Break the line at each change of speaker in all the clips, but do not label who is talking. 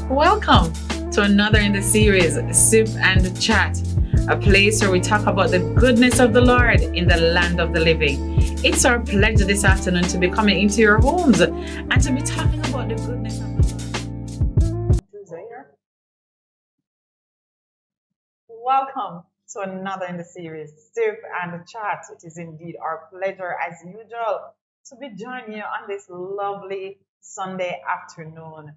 Welcome to another in the series, Sip and Chat, a place where we talk about the goodness of the Lord in the land of the living. It's our pleasure this afternoon to be coming into your homes and to be talking about the goodness of the Lord. Welcome to another in the series, Sip and Chat. It is indeed our pleasure, as usual, to be joining you on this lovely Sunday afternoon.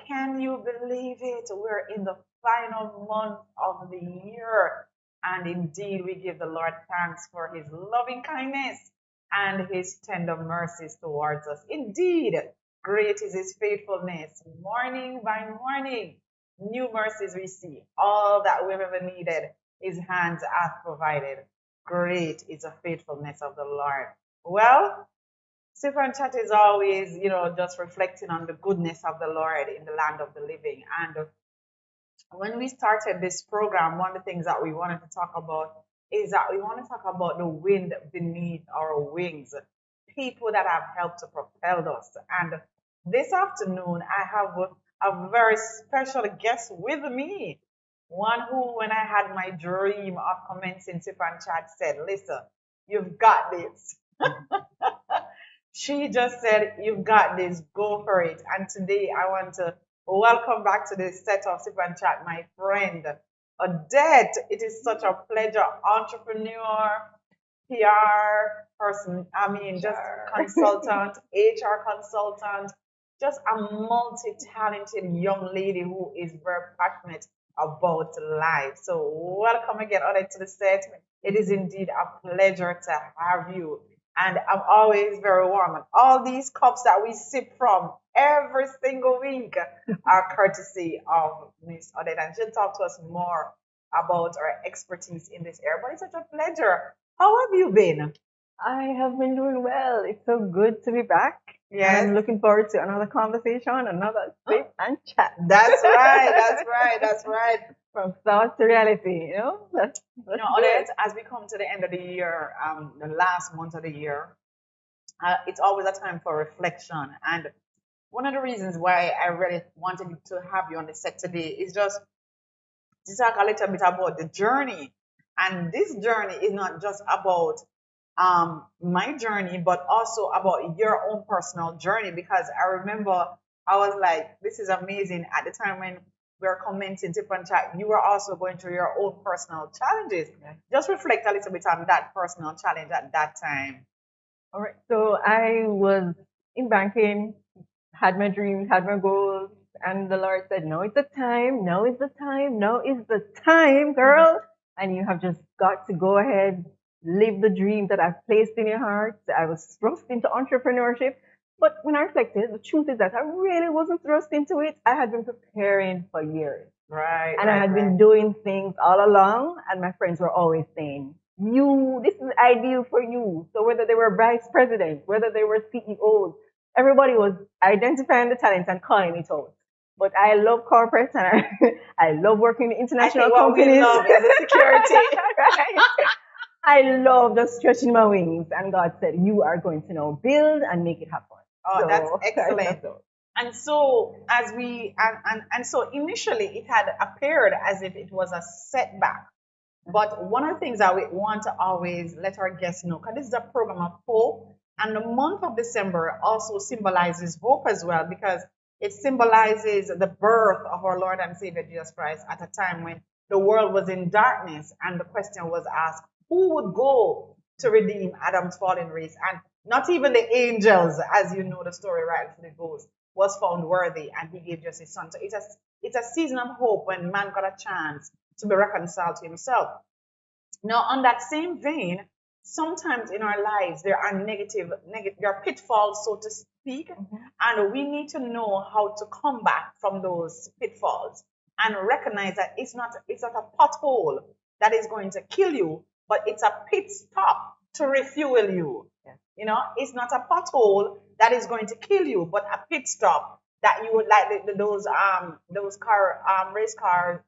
Can you believe it? We're in the final month of the year. And indeed, we give the Lord thanks for his loving kindness and his tender mercies towards us. Indeed, great is his faithfulness. Morning by morning, new mercies we see. All that we've ever needed, his hands hath provided. Great is the faithfulness of the Lord. Well, Stephen Chat is always, just reflecting on the goodness of the Lord in the land of the living. And when we started this program, one of the things that we wanted to talk about is that we want to talk about the wind beneath our wings, people that have helped to propel us. And this afternoon, I have a very special guest with me. One who, when I had my dream of commencing Stephen Chat, said, listen, you've got this. She just said, you've got this, go for it. And today I want to welcome back to the set of Sip and Chat my friend, Odette. It is such a pleasure. Entrepreneur, PR person, just consultant, HR consultant, just a multi-talented young lady who is very passionate about life. So welcome again, Odette, to the set. It is indeed a pleasure to have you. And I'm always very warm. And all these cups that we sip from every single week are courtesy of Miss Odette. And she'll talk to us more about her expertise in this area. But it's such a pleasure. How have you been?
I have been doing well. It's so good to be back.
Yes.
I'm looking forward to another conversation, another Sip and Chat.
That's right. That's right.
From thought to reality, That's
Odette, as we come to the end of the year, the last month of the year, it's always a time for reflection. And one of the reasons why I really wanted to have you on the set today is just to talk a little bit about the journey. And this journey is not just about my journey, but also about your own personal journey. Because I remember I was like, this is amazing. At the time when we were commenting different chat, you were also going through your own personal challenges.
Yeah.
Just reflect a little bit on that personal challenge at that time.
All right. So I was in banking, had my dreams, had my goals, and the Lord said, "No, it's the time. Now is the time. Now is the time, girl. And you have just got to go ahead, live the dream that I've placed in your heart." I was thrust into entrepreneurship. But when I reflected, the truth is that I really wasn't thrust into it. I had been preparing for years.
Right.
And I had been doing things all along, and my friends were always saying, this is ideal for you. So whether they were vice presidents, whether they were CEOs, everybody was identifying the talents and calling it out. But I love corporate and I love working in international companies.
What we love is the security.
Right? I love just stretching my wings. And God said, you are going to now build and make it happen.
Oh, so, that's excellent. And so so initially it had appeared as if it was a setback. But one of the things that we want to always let our guests know, because this is a program of hope, and the month of December also symbolizes hope as well, because it symbolizes the birth of our Lord and Savior Jesus Christ at a time when the world was in darkness, and the question was asked, who would go to redeem Adam's fallen race? And not even the angels, as you know the story rightfully goes, was found worthy, and he gave just his son. So it's a season of hope when man got a chance to be reconciled to himself. Now, on that same vein, sometimes in our lives there are there are pitfalls, so to speak, and we need to know how to come back from those pitfalls and recognize that it's not a pothole that is going to kill you, but it's a pit stop to refuel you. Yeah. It's not a pothole that is going to kill you, but a pit stop that you would like those race car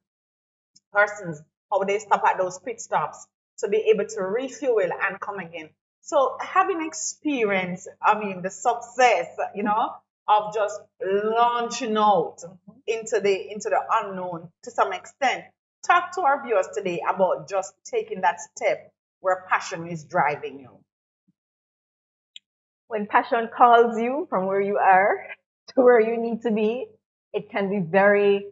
persons, how they stop at those pit stops to be able to refuel and come again. So having experienced, the success, of just launching out into the unknown to some extent. Talk to our viewers today about just taking that step where passion is driving you.
When passion calls you from where you are to where you need to be, it can be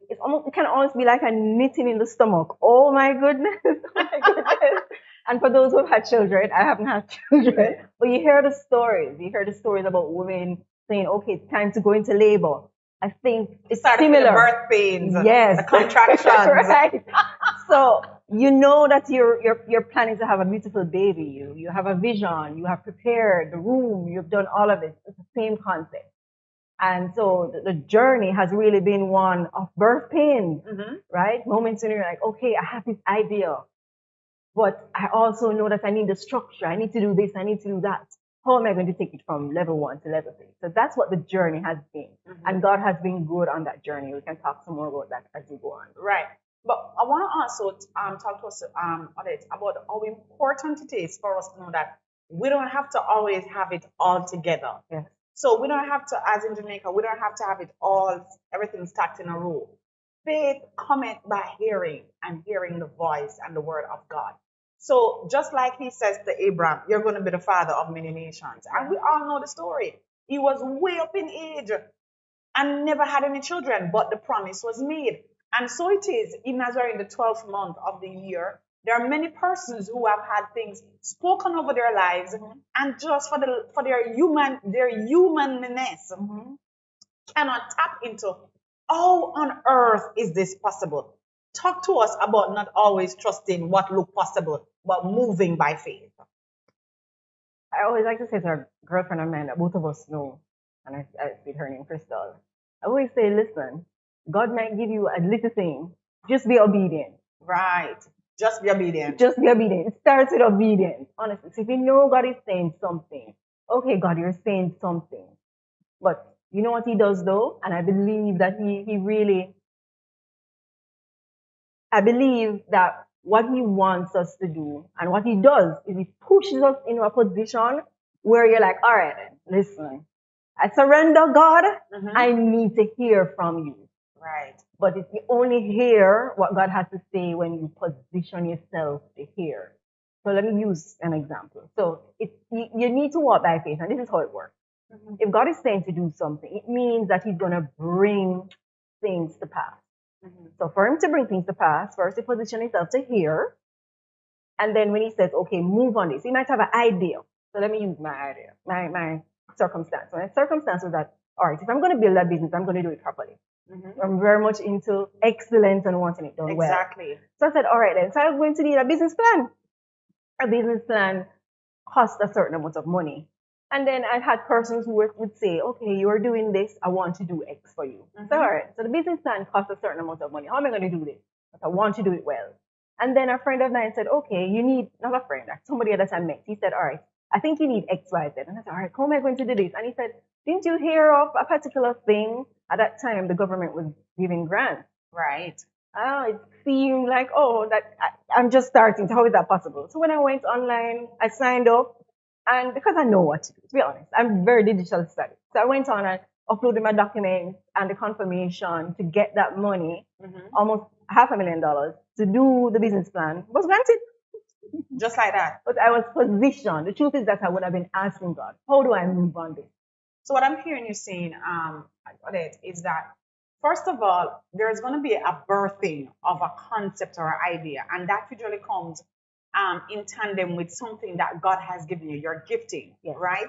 it can almost be like a knitting in the stomach. Oh my goodness. Oh my goodness. And for those who've had children, I haven't had children, but you hear the stories. You hear the stories about women saying, okay, it's time to go into labor. I think it's
Started with the
similar.
birth pains,
Yes.
the contractions.
Right. So you know that you're planning to have a beautiful baby. You have a vision. You have prepared the room. You've done all of it. It's the same concept. And so the journey has really been one of birth pains, right? Moments when you're like, okay, I have this idea, but I also know that I need the structure. I need to do this. I need to do that. How am I going to take it from level one to level three? So that's what the journey has been. And God has been good on that journey. We can talk some more about that as we go on.
Right. But I want to also talk to us, Odette, about how important it is for us to know that we don't have to always have it all together.
Yes.
So we don't have to, as in Jamaica, we don't have to have it all, everything stacked in a row. Faith cometh by hearing, and hearing the voice and the word of God. So just like he says to Abraham, you're going to be the father of many nations. And we all know the story. He was way up in age and never had any children, but the promise was made. And so it is, even as we're in the 12th month of the year, there are many persons who have had things spoken over their lives, and just for their humanness cannot tap into how on earth is this possible. Talk to us about not always trusting what look possible, but moving by faith.
I always like to say to a girlfriend of mine that both of us know, and I speak her name Crystal. I always say, listen, God might give you a little thing. Just be obedient.
Right. Just be obedient.
Just be obedient. It starts with obedience. Honestly. So if you know God is saying something, okay, God, you're saying something. But you know what he does though? And I believe that I believe that what he wants us to do and what he does is he pushes us into a position where you're like, all right, then, listen, I surrender, God. I need to hear from you.
Right.
But if you only hear what God has to say when you position yourself to hear. So let me use an example. So you need to walk by faith, and this is how it works. If God is saying to do something, it means that he's going to bring things to pass. So for him to bring things to pass, first he positions himself to hear. And then when he says, okay, move on this, he might have an idea. So let me use my idea, my circumstance. My circumstance was that, all right, if I'm going to build that business, I'm going to do it properly. I'm very much into excellence and wanting it done well.
Exactly.
So I said, all right then. So I'm going to need a business plan. A business plan costs a certain amount of money. And then I had persons who would say, okay, you're doing this. I want to do X for you. So all right. So the business plan costs a certain amount of money. How am I going to do this? But I want to do it well. And then a friend of mine said, okay, you need, not a friend, somebody that I met. He said, all right, I think you need X, Y, Z. And I said, all right, how am I going to do this? And he said, didn't you hear of a particular thing? At that time, the government was giving grants.
Right.
It seemed like, I'm just starting. So how is that possible? So when I went online, I signed up. And because I know what to do, to be honest, I'm very digital savvy. So I went on and uploaded my documents and the confirmation to get that money, almost $500,000 to do the business plan, was granted.
Just like that.
But I was positioned. The truth is that I would have been asking God, how do I move on this?
So what I'm hearing you saying, Odette, is that first of all, there's going to be a birthing of a concept or an idea, and that usually comes in tandem with something that God has given you, your gifting, right?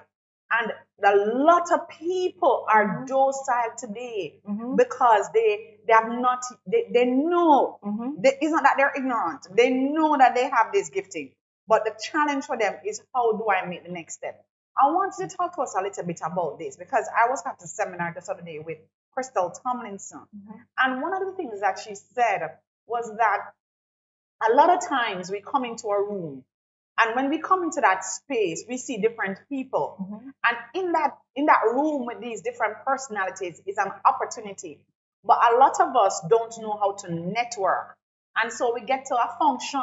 And a lot of people are docile today because they have not, they know, it's not that they're ignorant. They know that they have this gifting. But the challenge for them is, how do I make the next step? I want you to talk to us a little bit about this, because I was at a seminar this other day with Crystal Tomlinson. And one of the things that she said was that a lot of times we come into a room, and when we come into that space, we see different people. And in that room with these different personalities is an opportunity. But a lot of us don't know how to network. And so we get to a function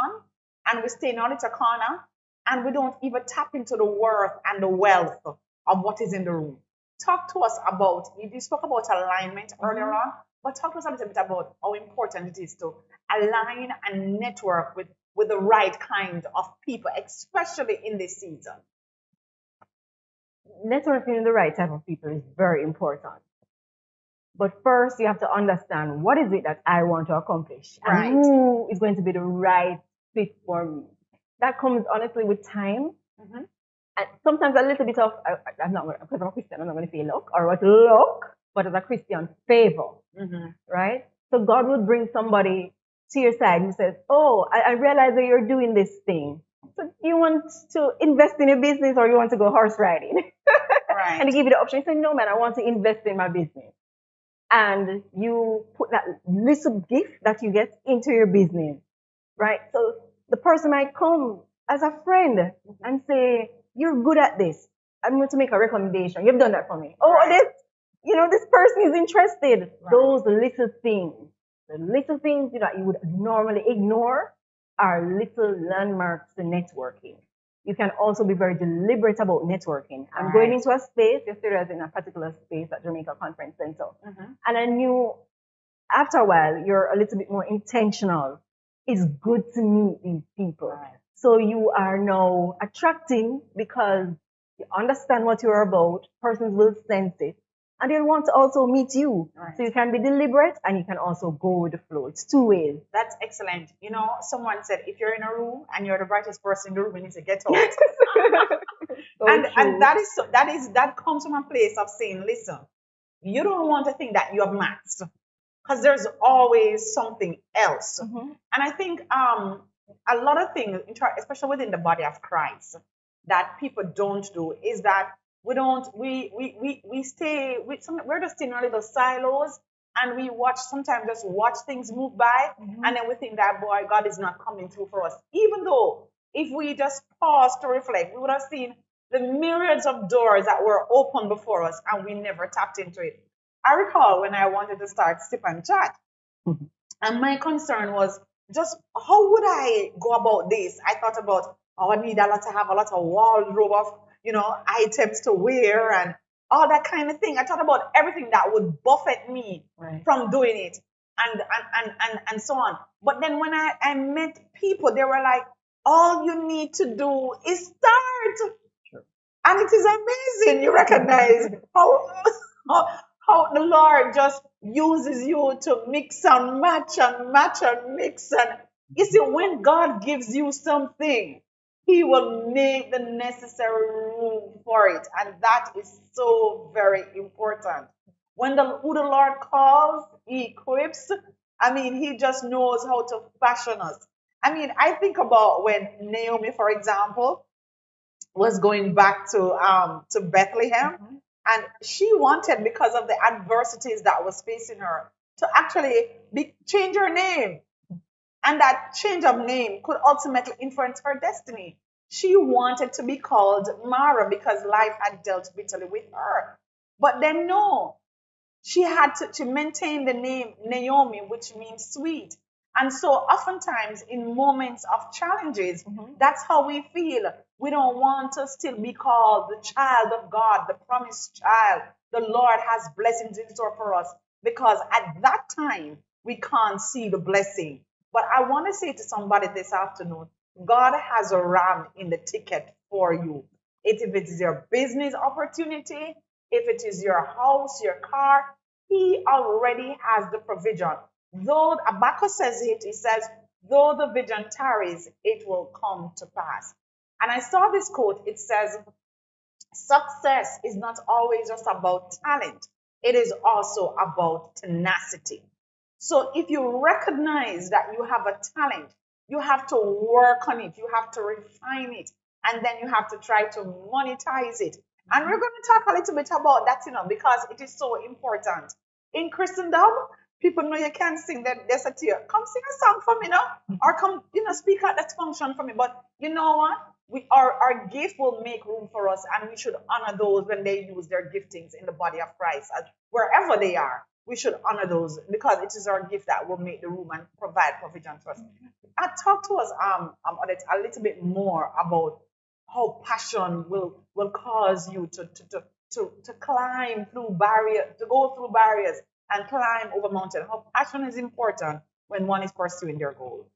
and we stay in our little corner, and we don't even tap into the worth and the wealth of what is in the room. talk to us about, you spoke about alignment earlier
Mhm.
on, but talk to us a little bit about how important it is to align and network with the right kind of people, especially in this season.
Networking with the right type of people is very important. But first, you have to understand what is it that I want to accomplish and
Right.
who is going to be the right fit for me. That comes honestly with time
Hmm.
and sometimes a little bit of, I'm not, because I'm a Christian, I'm not going to say luck or what luck, but as a Christian, favor,
Hmm.
right? So God will bring somebody to your side who says, oh, I realize that you're doing this thing. So you want to invest in your business or you want to go horse riding? And
Right.
they give you the option. You say, no, man, I want to invest in my business. And you put that little gift that you get into your business, right? So the person might come as a friend and say, you're good at this. I'm going to make a recommendation. You've done that for me. Oh,
Right.
this person is interested.
Right.
Those the little things that you would normally ignore are little landmarks to networking. You can also be very deliberate about networking. I'm going
Right.
into a space, yesterday I was in a particular space at Jamaica Conference Center,
Hmm.
and I knew after a while, you're a little bit more intentional. It's good to meet these people.
Right.
So you are now attracting because you understand what you're about. Persons will sense it. And they want to also meet you.
Right.
So you can be deliberate and you can also go with the flow. It's two ways.
That's excellent. You know, someone said if you're in a room and you're the brightest person in the room, you need to get out.
So
And
true.
that comes from a place of saying, listen, you don't want to think that you have maxed because there's always something else.
Hmm.
And I think a lot of things, especially within the body of Christ, that people don't do is that we don't we stay we're just in our little silos and we watch sometimes just watch things move by
Hmm.
and then we think that boy God is not coming through for us. Even though if we just pause to reflect, we would have seen the myriads of doors that were open before us and we never tapped into it. I recall when I wanted to start Sip and Chat, and my concern was just how would I go about this? I thought about, oh, I need a lot to have a lot of wardrobe of, items to wear and all that kind of thing. I thought about everything that would buffet me
Right.
from doing it and so on. But then when I met people, they were like, all you need to do is start.
Sure.
And it is amazing. You recognize how, how the Lord just uses you to mix and match and match and mix. And you see, when God gives you something, He will make the necessary room for it. And that is so very important. Who the Lord calls, He equips. I mean, He just knows how to fashion us. I mean, I think about when Naomi, for example, was going back to Bethlehem,
Hmm.
and she wanted, because of the adversities that was facing her, to actually change her name, and that change of name could ultimately influence her destiny. She wanted to be called Mara because life had dealt bitterly with her, but then no, she had to maintain the name Naomi, which means sweet. And so, oftentimes, in moments of challenges,
Hmm.
that's how we feel. We don't want to still be called the child of God, the promised child. The Lord has blessings in store for us because at that time, we can't see the blessing. But I want to say to somebody this afternoon, God has a ram in the ticket for you. If it is your business opportunity, if it is your house, your car, he already has the provision. Though Habakkuk says it, he says, though the vision tarries, it will come to pass. And I saw this quote. It says, success is not always just about talent, it is also about tenacity. So if you recognize that you have a talent, you have to work on it, you have to refine it, and then you have to try to monetize it. And we're going to talk a little bit about that, because it is so important. In Christendom, people know you can't sing that. They say to you, come sing a song for me, or come, speak at that function for me. But you know what? Our gift will make room for us, and we should honor those when they use their giftings in the body of Christ, wherever they are. We should honor those because it is our gift that will make the room and provide provision for us. Talk to us, Odette, a little bit more about how passion will cause you to climb through barrier, to go through barriers and climb over mountain. How passion is important when one is pursuing their goal.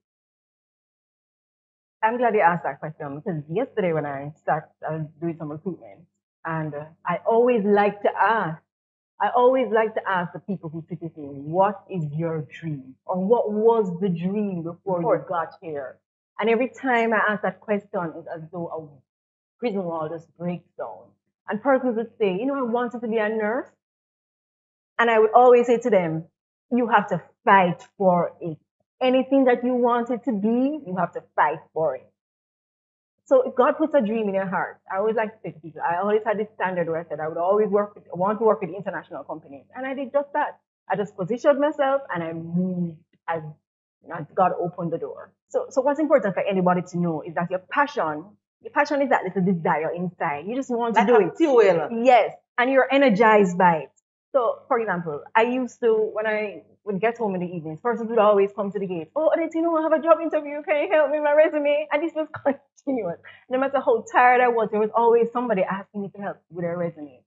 I'm glad you asked that question because yesterday when I was doing some recruitment, and I always like to ask the people who sit with me, what is your dream? Or what was the dream before you got here? And every time I ask that question, it's as though a prison wall just breaks down. And persons would say, I wanted to be a nurse. And I would always say to them, you have to fight for it. Anything that you want it to be, you have to fight for it. So if God puts a dream in your heart, I always like to say to people, I always had this standard where I said I would always want to work with international companies. And I did just that. I just positioned myself and I moved as God opened the door. So what's important for anybody to know is that your passion is that little desire inside. You just want to do it.
Fuel.
Yes. And you're energized by it. So, for example, I used to, when I would get home in the evenings, persons would always come to the gate. Oh, Odette, I have a job interview. Can you help me with my resume? And this was continuous. No matter how tired I was, there was always somebody asking me to help with their resume.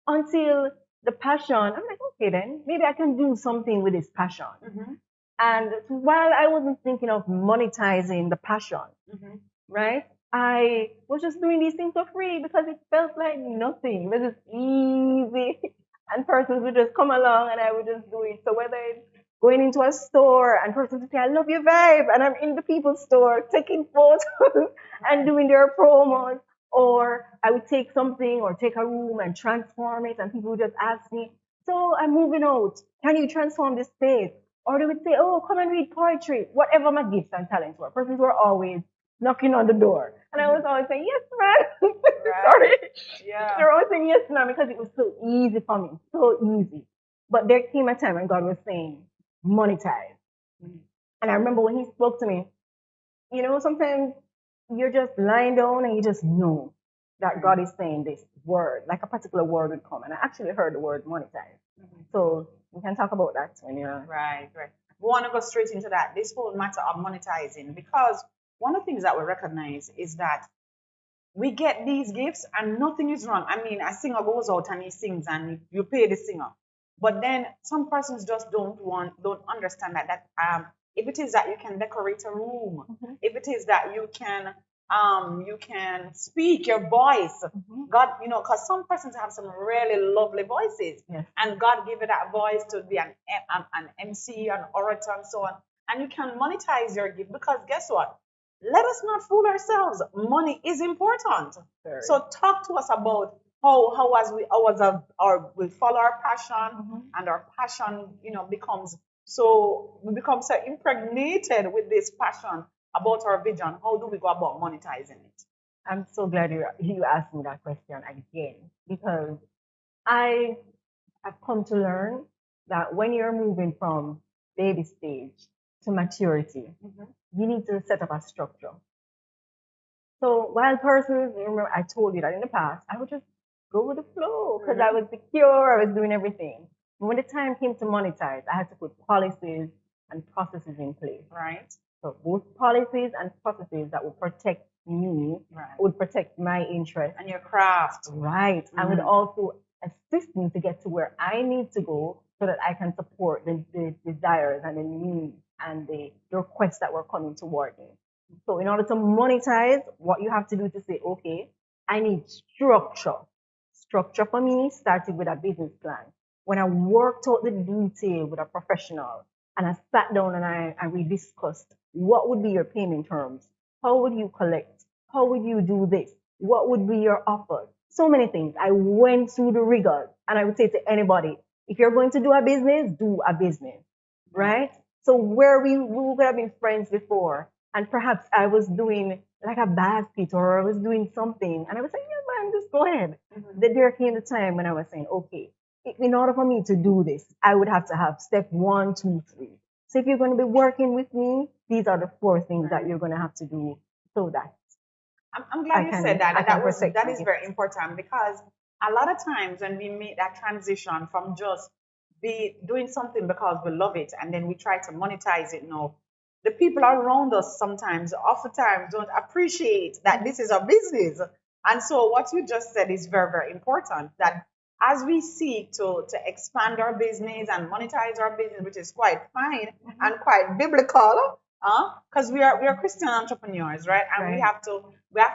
Until the passion, I'm like, okay, then maybe I can do something with this passion.
Mm-hmm.
And while I wasn't thinking of monetizing the passion, right? I was just doing these things for free because it felt like nothing. It was just easy. And persons would just come along and I would just do it. So whether it's going into a store and persons would say, I love your vibe, and I'm in the people's store taking photos and doing their promos, or I would take something or take a room and transform it and people would just ask me, so I'm moving out, can you transform this space? Or they would say, oh, come and read poetry, whatever my gifts and talents were. Persons were always knocking on the door. And I was always saying, yes, ma'am.
Right.
Sorry.
Yeah.
They were always saying yes, ma'am, because it was so easy for me. So easy. But there came a time when God was saying, monetize. And I remember when he spoke to me, sometimes you're just lying down and you just know that God is saying this word, like a particular word would come. And I actually heard the word monetize. So we can talk about that when you're...
Right. We want to go straight into that, this whole matter of monetizing, because one of the things that we recognize is that we get these gifts and nothing is wrong. I mean, a singer goes out and he sings and you pay the singer. But then some persons just don't understand that if it is that you can decorate a room, if it is that you can speak your voice, God, because some persons have some really lovely voices, and God gave you that voice to be an MC, an orator, and so on, and you can monetize your gift, because guess what? Let us not fool ourselves. Money is important. So talk to us about how we follow our passion, and our passion, becomes so impregnated with this passion about our vision. How do we go about monetizing it?
I'm so glad you asked me that question again, because I have come to learn that when you're moving from baby stage to maturity, you need to set up a structure. So while persons, remember I told you that in the past, I would just go with the flow because I was secure, I was doing everything. But when the time came to monetize, I had to put policies and processes in place.
Right.
So both policies and processes that would protect me, would protect my interest.
And your craft.
Right. And would also assist me to get to where I need to go so that I can support the desires and the needs and the requests that were coming toward me. So in order to monetize, what you have to do is to say, okay, I need structure. Structure for me started with a business plan. When I worked out the detail with a professional and I sat down and we discussed what would be your payment terms, how would you collect, how would you do this, what would be your offers, so many things. I went through the rigors, and I would say to anybody, if you're going to do a business, right? So where we could have been friends before, and perhaps I was doing like a basket or I was doing something, and I was saying, yeah, man, just go ahead. Then there came the time when I was saying, okay, in order for me to do this, I would have to have step 1, 2, 3. So if you're going to be working with me, these are the 4 things that you're going to have to do so that
I'm glad you said that. That is very important, because a lot of times when we make that transition from just be doing something because we love it and then we try to monetize it now, the people around us oftentimes don't appreciate that this is a business. And so what you just said is very, very important, that as we seek to expand our business and monetize our business, which is quite fine and quite biblical, because we are Christian entrepreneurs, right? And we
Right.
have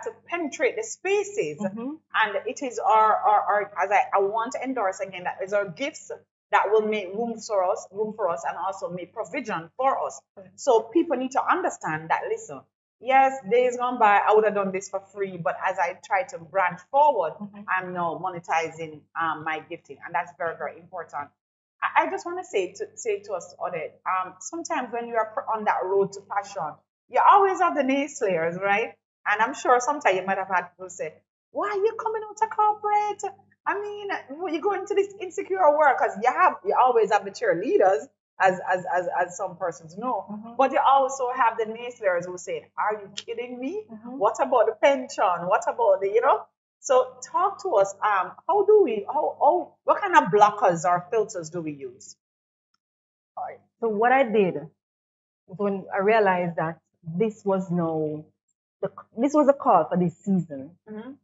to penetrate the spaces,
Mm-hmm.
and it is our as I want to endorse again, that is our gifts that will make room for us, and also make provision for us. So people need to understand that. Listen, yes, days gone by, I would have done this for free, but as I try to branch forward,
Mm-hmm.
I'm now monetizing my gifting, and that's very, very important. I just want to say to us, Odette, sometimes when you are on that road to passion, you always have the naysayers, right? And I'm sure sometimes you might have had people say, "Why are you coming out to corporate? I mean, you go into this insecure work," because you always have the cheerleaders, as some persons know,
Mm-hmm.
but you also have the naysayers who say, "Are you kidding me?
Mm-hmm.
What about the pension? What about the?" So talk to us. How do we? What kind of blockers or filters do we use?
All right. So what I did was, when I realized that this was no, this was a call for this season.
Mhm.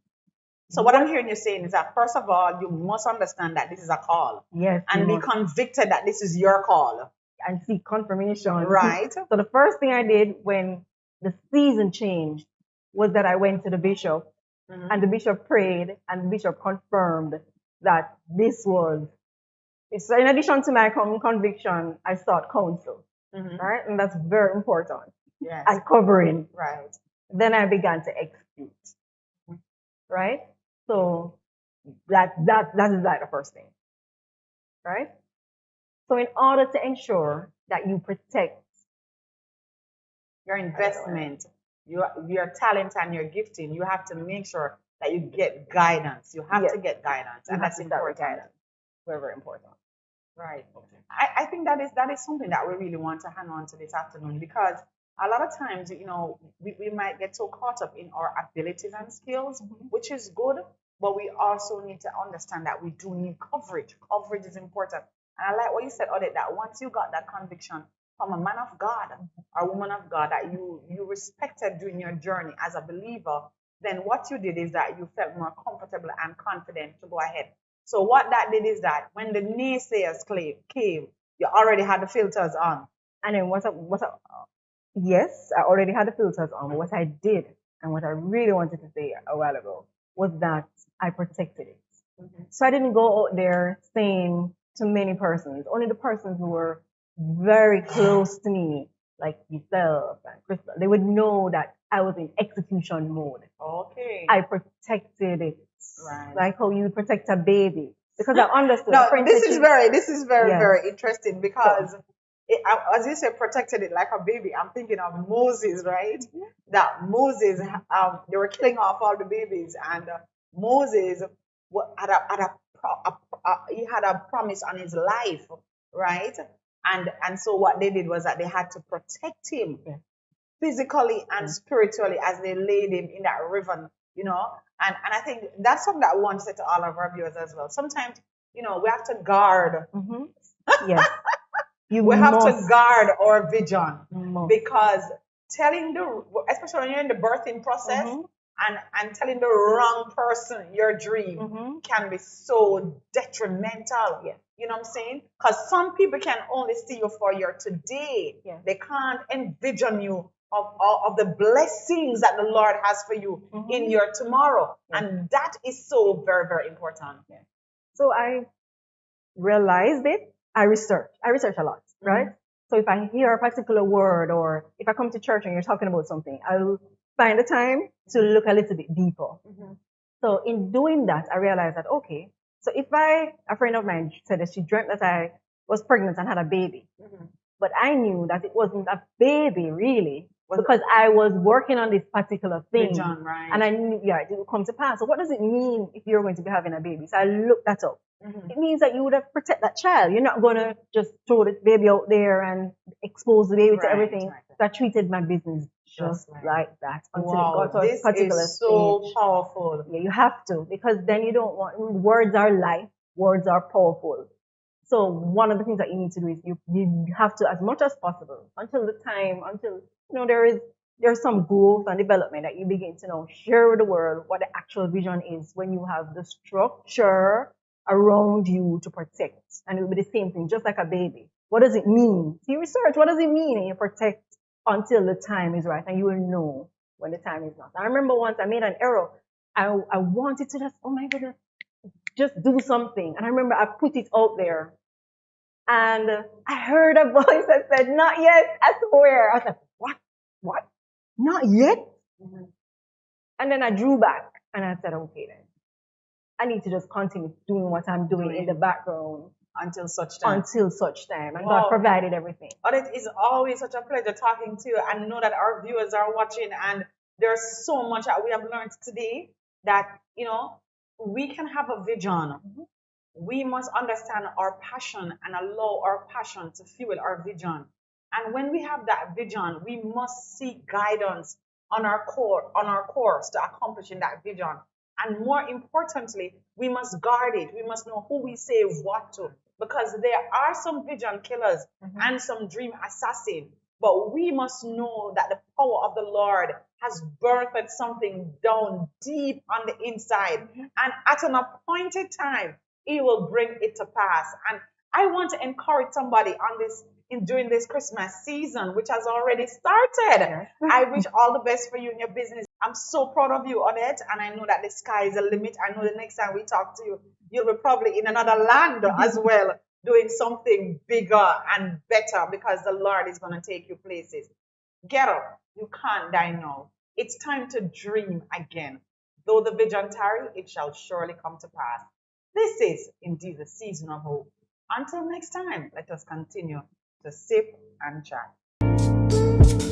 So what I'm
What?
hearing you saying is that, first of all, you must understand that this is a call,
Yes, you
and be
must,
convicted that this is your call,
and seek confirmation.
right?
So the first thing I did when the season changed was that I went to the bishop, and
Mhm.
the bishop prayed, and the bishop confirmed that this was. So in addition to my conviction, I sought counsel,
Mhm.
right? And that's very important.
Yes.
And covering.
Right.
Then I began to execute, right? So that is like the first thing, right? So in order to ensure that you protect,
Your
I don't know, right?
investment, your talent and your gifting, you have to make sure that you get guidance. You have
Yes,
to get guidance,
you
and
have
that's
to start with
important.
guidance. Very, very important.
Right. I think that is something that we really want to hang on to this afternoon, because a lot of times, we might get so caught up in our abilities and skills,
Mm-hmm.
which is good, but we also need to understand that we do need coverage. Coverage is important. And I like what you said, Odette, that once you got that conviction from a man of God or woman of God that you respected during your journey as a believer, then what you did is that you felt more comfortable and confident to go ahead. So what that did is that when the naysayers came, you already had the filters on.
And then yes, I already had the filters on. But what I did, and what I really wanted to say a while ago, was that I protected it.
Mhm.
So I didn't go out there saying to many persons, only the persons who were very close to me, like yourself and Crystal, they would know that I was in execution mode.
Okay.
I protected it,
Right.
like how you protect a baby, because I understood. A
No,
friend said
this is very,
yes.
very interesting,
So
because as you said, protected it like a baby. I'm thinking of Moses, right? That Moses, they were killing off all the babies, and Moses he had a promise on his life, right? And so what they did was that they had to protect him
yeah.
physically and spiritually as they laid him in that river, And I think that's something that I want to say to all of our viewers as well. Sometimes, we have to guard.
Mm-hmm. Yes, you
We have to
must.
guard our vision,
Must.
because especially when you're in the birthing process,
Mm-hmm.
and telling the wrong person your dream
Mm-hmm.
can be so detrimental.
Yes.
You know what I'm saying? Because some people can only see you for your today.
Yes.
They can't envision you of the blessings that the Lord has for you
Mm-hmm.
in your tomorrow.
Yes.
And that is so very, very important.
Yes. So I realized it. I research a lot, right?
Mhm.
So if I hear a particular word, or if I come to church and you're talking about something, I'll find the time to look a little bit deeper.
Mhm.
So in doing that, I realized that, okay, so if a friend of mine said that she dreamt that I was pregnant and had a baby,
Mhm.
but I knew that it wasn't a baby really,
Was
because I was working on this particular thing,
vision, right?
and I knew, yeah, it would come to pass. So what does it mean if you're going to be having a baby? So I looked that up.
Mhm.
It means that you would have protect that child. You're not gonna just throw the baby out there and expose the baby to
Right,
everything.
right.
So I treated my business just
Just
like that until it got
Wow,
to a
this
particular
is so
stage.
powerful.
Yeah, you have to, because then you don't want, words are life, words are powerful. So one of the things that you need to do is you have to, as much as possible, until there's some growth and development, that you begin to know, share with the world what the actual vision is, when you have the structure around you to protect. And it will be the same thing, just like a baby. What does it mean? See, research, what does it mean? And you protect until the time is right, and you will know when the time is not. I remember once I made an error. I wanted to just, oh my goodness, just do something. And I remember I put it out there. And I heard a voice that said, not yet, I swear. I was like, what? What? Not yet? Mm-hmm. And then I drew back and I said, okay then. I need to just continue doing what I'm doing in the background.
Until such time.
Until such time. And God provided everything.
But it is always such a pleasure talking to you. And know that our viewers are watching, and there's so much that we have learned today that, you know, we can have a vision. Mm-hmm. We must understand our passion and allow our passion to fuel our vision. And when we have that vision, we must seek guidance on our course to accomplishing that vision. And more importantly, we must guard it. We must know who we say what to, because there are some vision killers and some dream assassins. But we must know that the power of the Lord has birthed something down deep on the inside. And at an appointed time, He will bring it to pass. And I want to encourage somebody on this during this Christmas season, which has already started. I wish all the best for you in your business. I'm so proud of you, Odette, and I know that the sky is the limit. I know the next time we talk to you, you'll be probably in another land as well, doing something bigger and better, because the Lord is going to take you places. Get up. You can't die now. It's time to dream again. Though the vision tarry, it shall surely come to pass. This is indeed the season of hope. Until next time, let us continue to sip and chat.